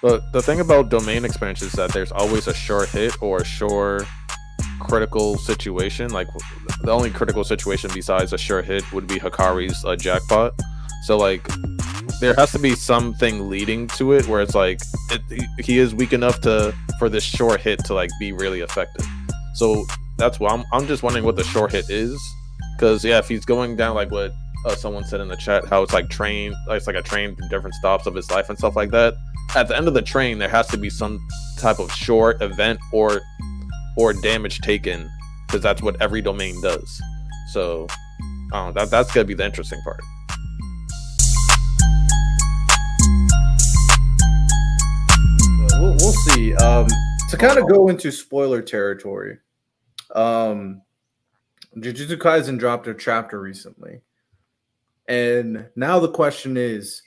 But the thing about domain expansion is that there's always a sure hit or a sure critical situation. Like the only critical situation besides a sure hit would be Hikari's jackpot. So like there has to be something leading to it where it's like he is weak enough to for this short hit to like be really effective. So that's why I'm just wondering what the short hit is, because yeah, if he's going down like what someone said in the chat, how it's like train, it's like a train through different stops of his life and stuff like that. At the end of the train, there has to be some type of short event or damage taken, because that's what every domain does. So that's gonna be the interesting part. We'll see. To kind of go into spoiler territory, Jujutsu Kaisen dropped a chapter recently, and now the question is,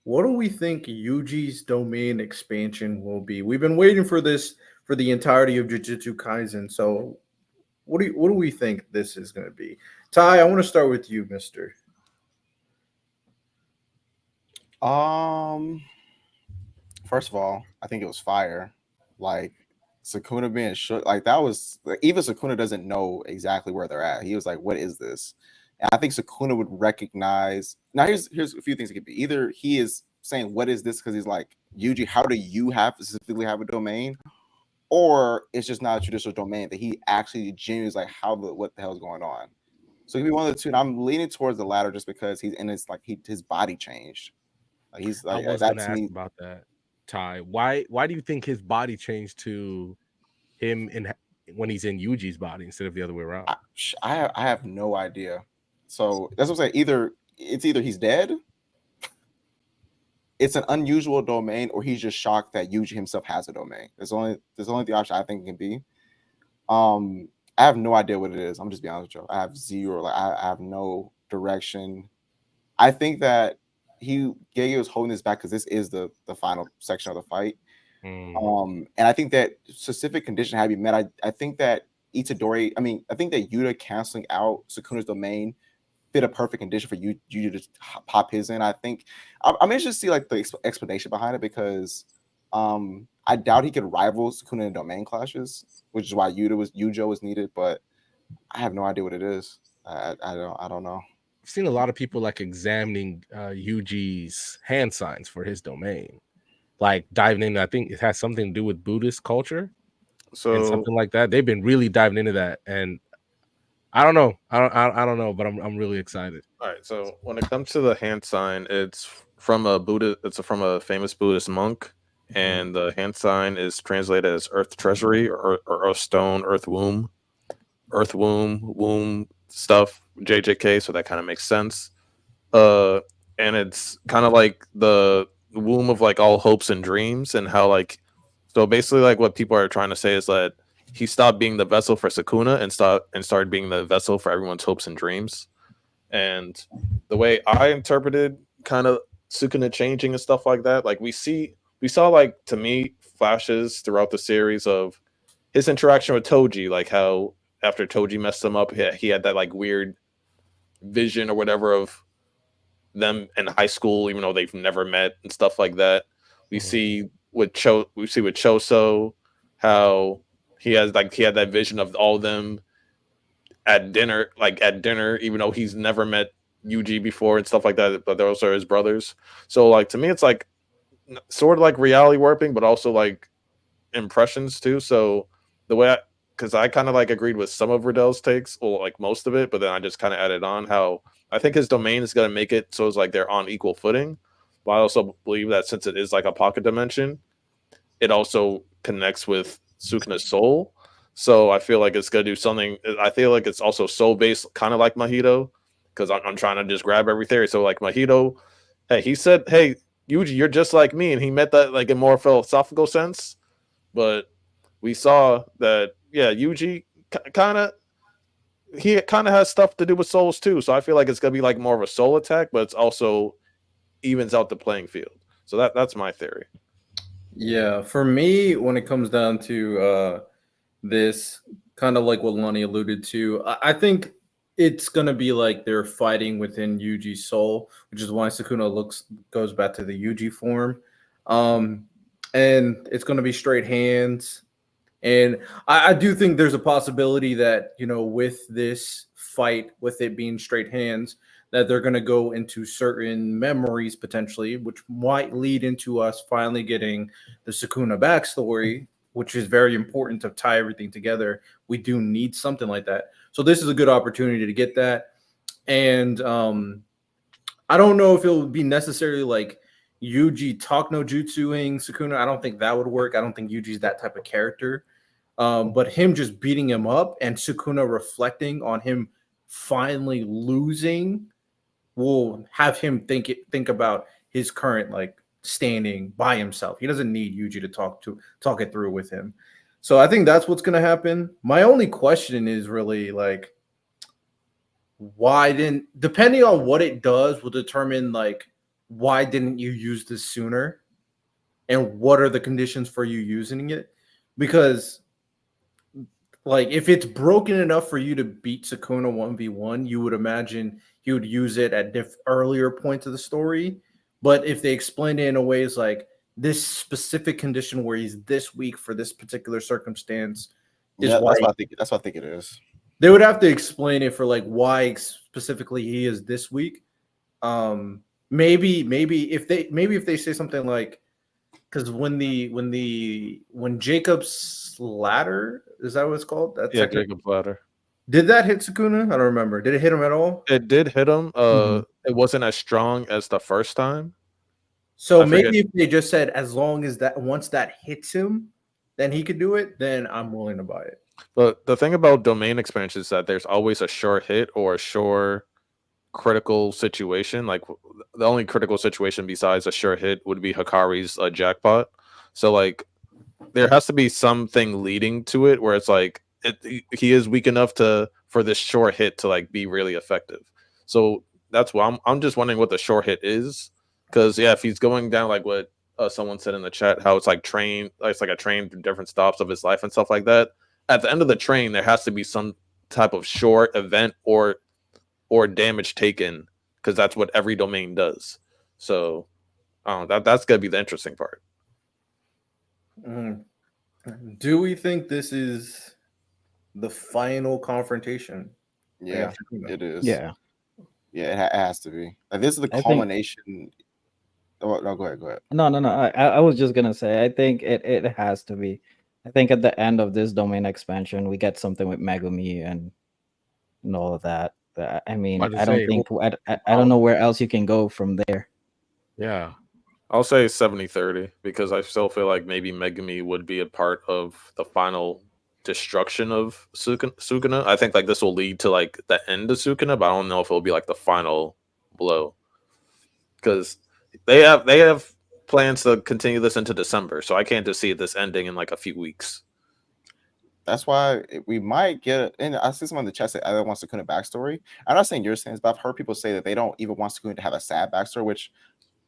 what do we think Yuji's domain expansion will be? We've been waiting for this for the entirety of Jujutsu Kaisen. So, what do we think this is going to be? Ty, I want to start with you, Mister. Um, First of all, I think it was fire. Like Sukuna being shook, like that was like, even Sukuna doesn't know exactly where they're at. He was like, "What is this?" And I think Sukuna would recognize. Now, here's a few things it could be. Either he is saying, "What is this?" because he's like, "Yuji, how do you have specifically have a domain?" Or it's just not a traditional domain that he actually genuinely is like, what the hell is going on? So it could be one of the two. And I'm leaning towards the latter just because he's in his like his body changed. Like he's I like was that gonna to ask me. about that, Ty. Why do you think his body changed to him in when he's in Yuji's body instead of the other way around? I have no idea. So that's what I'm saying. Either he's dead, it's an unusual domain, or he's just shocked that Yuji himself has a domain. There's only the option I think it can be. I have no idea what it is. I'm just being honest with you. I have zero. Like I have no direction. I think that Gege was holding this back because this is the final section of the fight. And I think that specific condition had to be met. I think that Itadori, I think that Yuta canceling out Sukuna's domain fit a perfect condition for you to just pop his in. I think I'm interested to see like the explanation behind it, because I doubt he could rival Sukuna in domain clashes, which is why Yujo was needed, but I have no idea what it is. I don't know. I've seen a lot of people like examining Yuji's hand signs for his domain, like diving in. I think it has something to do with Buddhist culture and So something like that. They've been really diving into that, and I don't know. I don't know, but I'm really excited. all right, so when it comes to the hand sign, it's from a Buddha. It's from a famous Buddhist monk, and the hand sign is translated as Earth Treasury or Earth Stone, Earth Womb, Womb stuff, JJK. So that kind of makes sense. Uh, and it's kind of like the womb of like all hopes and dreams, and how like so basically like what people are trying to say is that he stopped being the vessel for Sakuna and started being the vessel for everyone's hopes and dreams. And the way I interpreted kind of Sukuna changing and stuff like that, like we saw like to me flashes throughout the series of his interaction with Toji, like how after Toji messed him up, he had that like weird vision or whatever of them in high school, even though they've never met and stuff like that. We see with Choso how he had that vision of all of them at dinner, even though he's never met Yuji before and stuff like that, but those are his brothers. So like to me it's like sort of like reality warping, but also like impressions too. So the way because I kind of like agreed with some of Riddell's takes, or like most of it, but then I just kind of added on how I think his domain is going to make it so it's like they're on equal footing. But I also believe that since it is like a pocket dimension, it also connects with Sukuna's soul. So I feel like it's gonna do something. I feel like it's also soul based, kind of like Mahito, because I'm trying to just grab every theory. So like Mahito, hey, he said, "Hey, Yuji, you're just like me," and he meant that like in more philosophical sense. But we saw that, yeah, Yuji kind of he kind of has stuff to do with souls too. So I feel like it's gonna be like more of a soul attack, but it's also evens out the playing field. So that's my theory. Yeah, for me, when it comes down to this, kind of like what Lonnie alluded to, I think it's gonna be like they're fighting within Yuji's soul, which is why Sukuna looks goes back to the Yuji form. Um, and it's going to be straight hands. And I do think there's a possibility that, with this fight, with it being straight hands, that they're going to go into certain memories potentially, which might lead into us finally getting the Sukuna backstory, which is very important to tie everything together. We do need something like that. So this is a good opportunity to get that. And I don't know if it would be necessarily like Yuji talk no jutsuing Sukuna. I don't think that would work. I don't think Yuji's that type of character. But him just beating him up and Sukuna reflecting on him finally losing will have him think about his current like standing by himself. He doesn't need Yuji to talk it through with him. So I think that's what's gonna happen. My only question is really like, why didn't, depending on what it does will determine like, why didn't you use this sooner and what are the conditions for you using it? Because like, if it's broken enough for you to beat Sukuna 1v1, you would imagine he would use it at earlier points of the story. But if they explain it in a way is like, this specific condition where he's this weak for this particular circumstance is Yeah, why that's what I think. That's what I think it is. they would have to explain it for like why specifically he is this weak. Maybe if they say something like, because when Jacob's ladder, is that what it's called? That's Yeah, Jacob's ladder. Did that hit Sukuna? I don't remember. Did it hit him at all? It did hit him. Mhm. It wasn't as strong as the first time. So I forget. maybe if they just said as long as that once that hits him, then he could do it, then I'm willing to buy it. But the thing about domain expansion is that there's always a sure hit or a sure critical situation. Like the only critical situation besides a sure hit would be Hikari's jackpot. So like there has to be something leading to it where it's like he is weak enough for this sure hit to like be really effective. So that's why I'm just wondering what the sure hit is, because yeah, if he's going down like what someone said in the chat, how it's like it's like a train through different stops of his life and stuff like that. At the end of the train, there has to be some type of short event or damage taken, because that's what every domain does. So that's gonna be the interesting part. Mhm. Do we think this is the final confrontation? Yeah, against Sukuna? it is. Yeah. Yeah, it has to be. Like, this is the I think- culmination. Oh, no, go ahead. No. I was just gonna say, I think it has to be. I think at the end of this domain expansion, we get something with Megumi and all of that. I mean, About to I don't say, think I don't know where else you can go from there. Yeah. I'll say 70-30 because I still feel like maybe Megumi would be a part of the final destruction of Sukuna. I think like this will lead to like the end of Sukuna, but I don't know if it'll be like the final blow, because they have plans to continue this into December, so I can't just see this ending in like a few weeks. That's why we might get. And I see someone in the chat say either wants Sukuna backstory. I'm not saying your stance, but I've heard people say that they don't even want Sukuna to have a sad backstory, which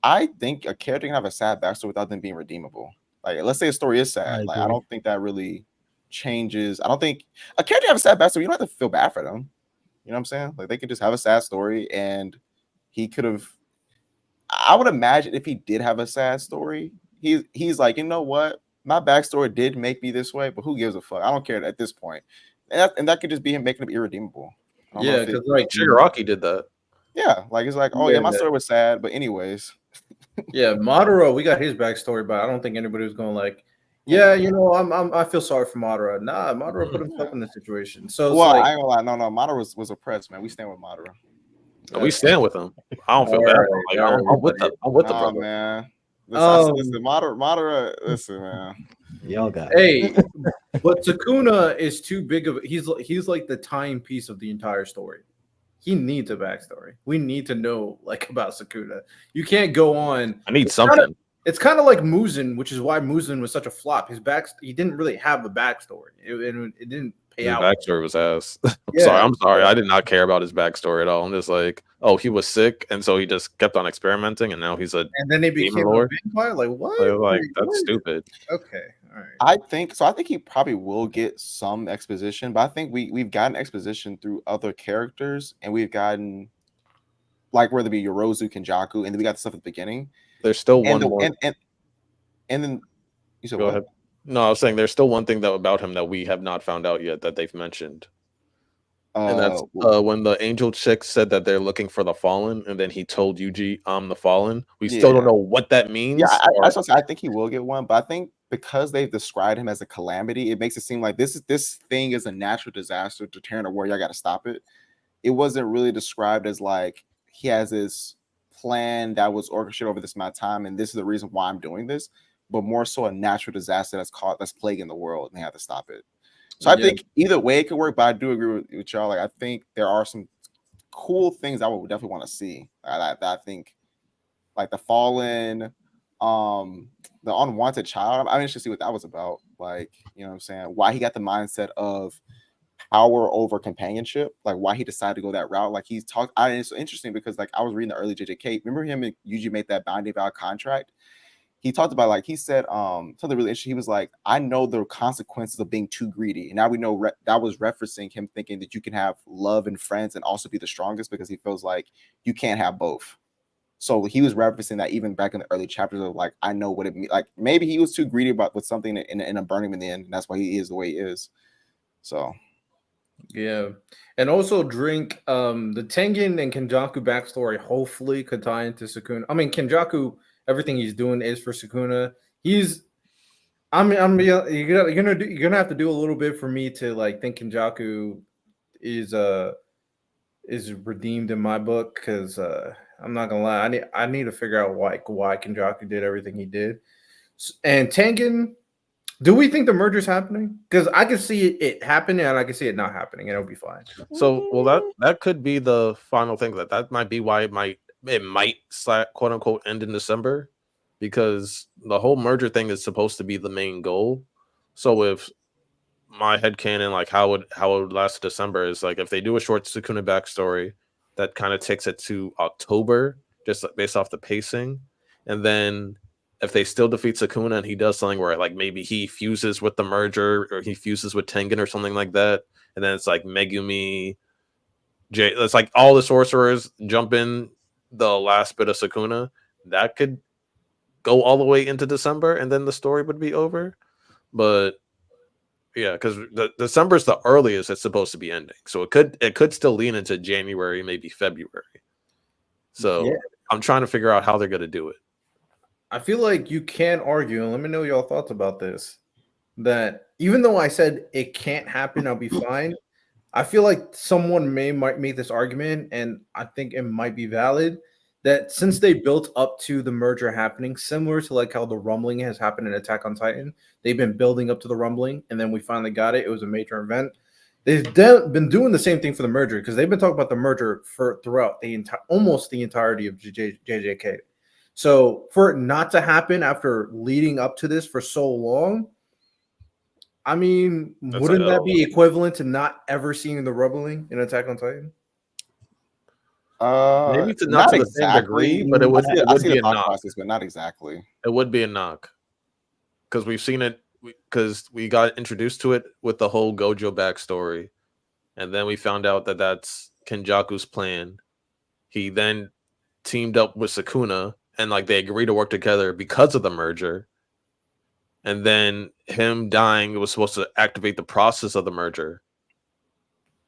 I think a character can have a sad backstory without them being redeemable. Like, let's say a story is sad. I agree. don't think that really changes. I don't think a character have a sad backstory. You don't have to feel bad for them. You know what I'm saying? Like, they could just have a sad story, and he could have. I would imagine if he did have a sad story, he's like, you know what? My backstory did make me this way, but who gives a fuck? I don't care at this point. And that could just be him making him irredeemable. I don't know Yeah, if it- because like Shigaraki did that. yeah, like it's like, oh yeah, my Yeah. story was sad, but anyways. Yeah, Madara, we got his backstory, but I don't think anybody was going like, yeah, I feel sorry for Madara. Nah, Madara put himself in this situation. So it's Well, like, I ain't gonna lie, no, Madara was oppressed, man. We stand with Madara. We stand with him. I don't feel bad. Like, I'm with the Nah, brother. man. Listen, Um, listen, Madara, listen, man. Y'all got it. hey, but Sukuna is too big of he's like the timepiece of the entire story. He needs a backstory. We need to know like about Sukuna. You can't go on. I need something. It's kind of like Muzan, which is why Muzan was such a flop. He didn't really have a backstory. It didn't pay His out. backstory was ass. Yeah. I'm sorry. I did not care about his backstory at all. I'm just like, oh, he was sick, and so he just kept on experimenting, and now he's a And then he became a lord? vampire. Like what? like that's what? stupid. Okay, all right. I think he probably will get some exposition, but I think we've gotten exposition through other characters, and we've gotten like whether it be Yorozu, Kenjaku, and then we got the stuff at the beginning. There's still And one more. and then You said Go what? ahead. No, I was saying there's still one thing that about him that we have not found out yet that they've mentioned. And that's when the angel chick said that they're looking for the fallen, and then he told Yuji, "I'm the fallen." We still don't Yeah. know what that Yeah, means. I or- was gonna say, I think he will get one, but I think because they've described him as a calamity, it makes it seem like this thing is a natural disaster to tear in a war. Y'all got to stop it. It wasn't really described as like he has this plan that was orchestrated over this amount of time, and this is the reason why I'm doing this, but more so a natural disaster that's plaguing the world, and they have to stop it. So I Yeah. think either way it could work, but I do agree with y'all. Like I think there are some cool things I would definitely want to see. I think like the fallen, the unwanted child. I'm interested to see what that was about. Like, you know what I'm saying? Why he got the mindset of power over companionship, like why he decided to go that route. Like he's talked. It's interesting because like I was reading the early JJK. Remember him and Yuji made that binding vow contract. He talked about like he said something really interesting. He was like, I know the consequences of being too greedy, and now we know that was referencing him thinking that you can have love and friends and also be the strongest because he feels like you can't have both. So he was referencing that even back in the early chapters of like, I know what it means. Like maybe he was too greedy about with something and a burn him in the end, and that's why he is the way he is. So Yeah. And also drink the Tengen and Kenjaku backstory hopefully could tie into Sukuna. I mean Kenjaku, everything he's doing is for Sukuna. You're gonna have to do a little bit for me to like think Kenjaku is redeemed in my book because I'm not gonna lie, I need to figure out why Kenjaku did everything he did. And Tengen, do we think the merger's happening? Because I can see it happening and I can see it not happening, and it'll be fine. So, well, that could be the final thing. That might be why it might quote unquote end in December, because the whole merger thing is supposed to be the main goal. So if my headcanon, like how it would last December is like if they do a short Sukuna backstory that kind of takes it to October, just like based off the pacing, and then if they still defeat Sukuna and he does something where like maybe he fuses with the merger or he fuses with Tengen or something like that, and then it's like Megumi, it's like all the sorcerers jump in the last bit of Sukuna, that could go all the way into December, and then the story would be over. But yeah, because December is the earliest it's supposed to be ending, so it could still lean into January, maybe February. So Yeah. I'm trying to figure out how they're going to do it. I feel like you can argue, and let me know your thoughts about this. That even though I said it can't happen, I'll be fine. I feel like someone might make this argument, and I think it might be valid. That since they built up to the merger happening, similar to like how the rumbling has happened in Attack on Titan, they've been building up to the rumbling, and then we finally got it. It was a major event. They've been doing the same thing for the merger because they've been talking about the merger for throughout the entire, almost the entirety of JJK. So for it not to happen after leading up to this for so long, I mean, That's wouldn't that be equivalent to not ever seeing the rumbling in Attack on Titan? Maybe not not to the same degree, exactly. but it would I see be the a thought knock. process, but not exactly. It would be a knock because we've seen it because we got introduced to it with the whole Gojo backstory, and then we found out that that's Kenjaku's plan. He then teamed up with Sukuna, and like they agreed to work together because of the merger. And then him dying was supposed to activate the process of the merger.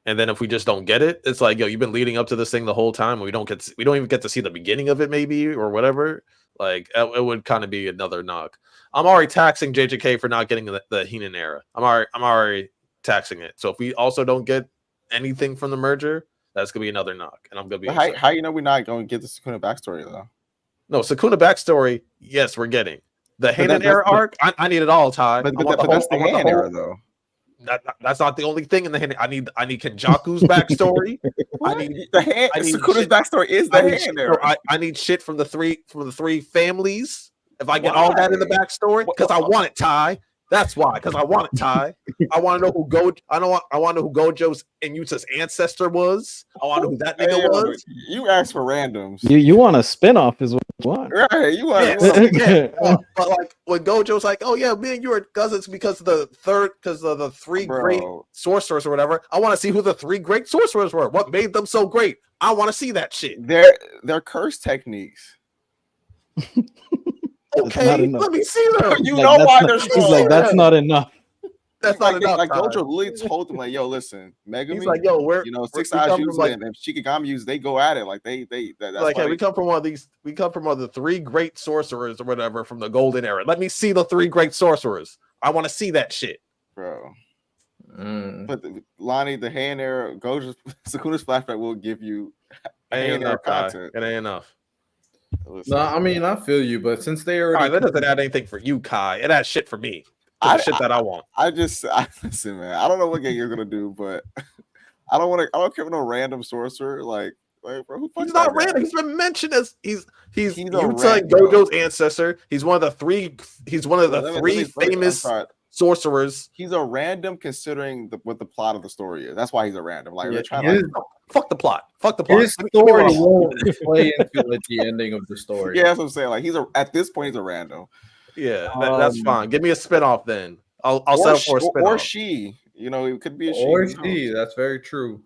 And then if we just don't get it, it's like, yo, you've been leading up to this thing the whole time. And we don't even get to see the beginning of it, maybe, or whatever. Like it would kind of be another knock. I'm already taxing JJK for not getting the Heenan era. I'm already taxing it. So if we also don't get anything from the merger, that's gonna be another knock, and I'm gonna be But upset. how you know we're not going to get the Sukuna backstory though? No, Sukuna backstory, yes, we're getting the But Heenan era arc. I need it all, Ty. I want the whole. that's the I want the hand whole. era though. That's not the only thing in the hand. I need Kenjaku's backstory. I need The hand. I need Sukuna's shit. backstory is the hand era. I need shit from the three families. If I get all that in the backstory, because I want it, Ty. That's why. Because I want it, Ty. I want to know who I want to know who Gojo's and Yuta's ancestor was. I want to know who that nigga was. You asked for randoms. You want a spinoff is what you want. Right. You want. Yeah. But like when Gojo's like, oh yeah, me and you are cousins because of the three great sorcerers or whatever. I want to see who the three great sorcerers were. What made them so great? I want to see that shit. They're curse techniques. Okay, enough. let me see them. You Like, know that's why not- they're He's like, that's strong. not enough. That's not like, enough. like Kai. Gojo literally told him, like, yo, listen, Megami, He's like, yo, you know, we Six Eyes come from uses like, it, and Shikigami uses, they go at it. Like that's like, why hey, we come from one of these. We come from one of the 3 great sorcerers or whatever from the Golden Era. Let me see the 3 great sorcerers. I want to see that shit, bro. Mm. But Lonnie, the hand era, Gojo's Sukuna's flashback will give you ain't hand era enough. Kai. content. It ain't enough. Listen, No, I mean I feel you, but since they Kai, already that doesn't add anything for you, Kai. It adds shit for me. I- The shit that I want. listen, man. I don't know what game you're gonna do, but I don't care about no random sorcerer. Like bro, who fucks He's that not guy? random. He's been mentioned as he's He's a Yuta and bro. Gojo's ancestor. He's one of the 3. He's one of the Let me- 3 let me- I'm famous sorry. sorcerers. He's a random considering what the plot of the story is. That's why he's a random. Like Yeah, they're trying his, to Fuck the plot. Fuck the plot. his Give me story what I want. won't play into like the ending of the story. yeah, that's what I'm saying. Like at this point he's a random. Yeah, that's fine. Give me a spinoff then. I'll or settle for a she, spinoff. or she, you know, it could be a she. Or who knows? she, that's very true.